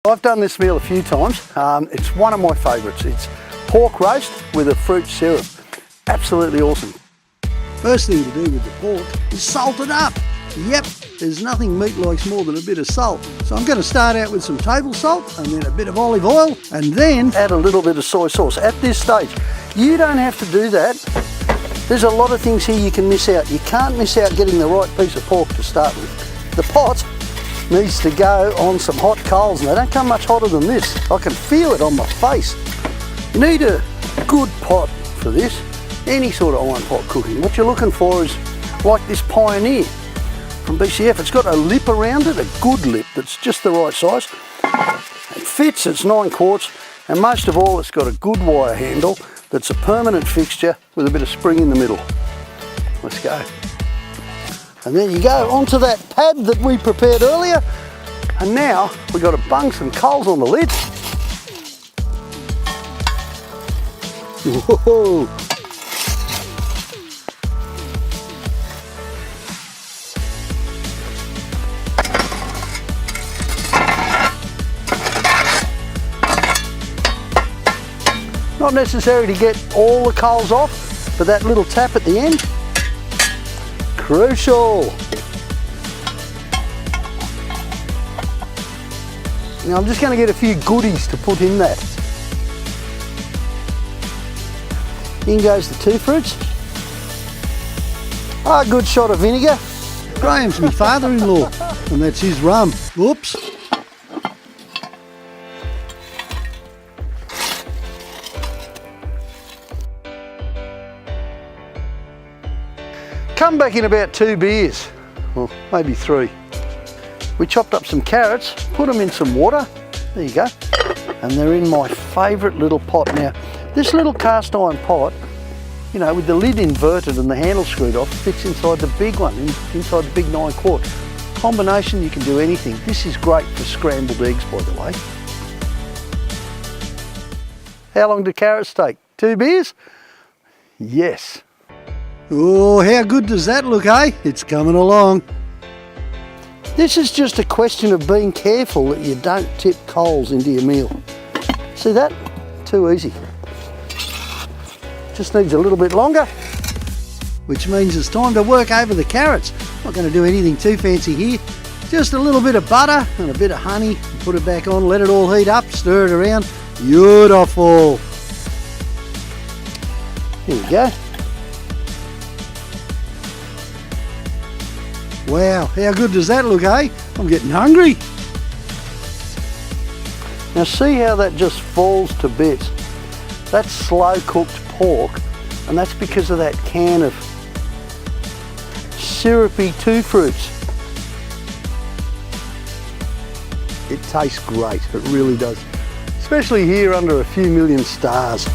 I've done this meal a few times. It's one of my favourites. It's pork roast with a fruit syrup. Absolutely awesome. First thing to do with the pork is salt it up. Yep, there's nothing meat likes more than a bit of salt. So I'm going to start out with some table salt and then a bit of olive oil and then add a little bit of soy sauce at this stage. You don't have to do that. There's a lot of things here you can miss out. You can't miss out getting the right piece of pork to start with. The pot needs to go on some hot coals, and they don't come much hotter than this. I can feel it on my face. You need a good pot for this. Any sort of iron pot cooking. What you're looking for is like this Pioneer from BCF. It's got a lip around it, a good lip that's just the right size. It fits, it's 9 quarts, and most of all it's got a good wire handle that's a permanent fixture with a bit of spring in the middle. Let's go. And there you go, onto that pad that we prepared earlier. And now we've got to bung some coals on the lid. Whoa. Not necessary to get all the coals off, but that little tap at the end, crucial. Now I'm just going to get a few goodies to put in that. In goes the 2 fruits. A good shot of vinegar. Graham's my father-in-law and that's his rum. Whoops. Come back in about 2 beers, or maybe 3. We chopped up some carrots, put them in some water, there you go, and they're in my favourite little pot. Now, this little cast iron pot, you know, with the lid inverted and the handle screwed off, fits inside the big one, inside the big 9 quart. Combination, you can do anything. This is great for scrambled eggs, by the way. How long do carrots take? 2 beers? Yes. Oh, how good does that look, eh? It's coming along. This is just a question of being careful that you don't tip coals into your meal. See that? Too easy. Just needs a little bit longer. Which means it's time to work over the carrots. Not going to do anything too fancy here. Just a little bit of butter and a bit of honey. Put it back on, let it all heat up, stir it around. Beautiful. Here we go. Wow, how good does that look, eh? I'm getting hungry. Now see how that just falls to bits. That's slow cooked pork, and that's because of that can of syrupy 2 fruits. It tastes great, it really does. Especially here under a few million stars.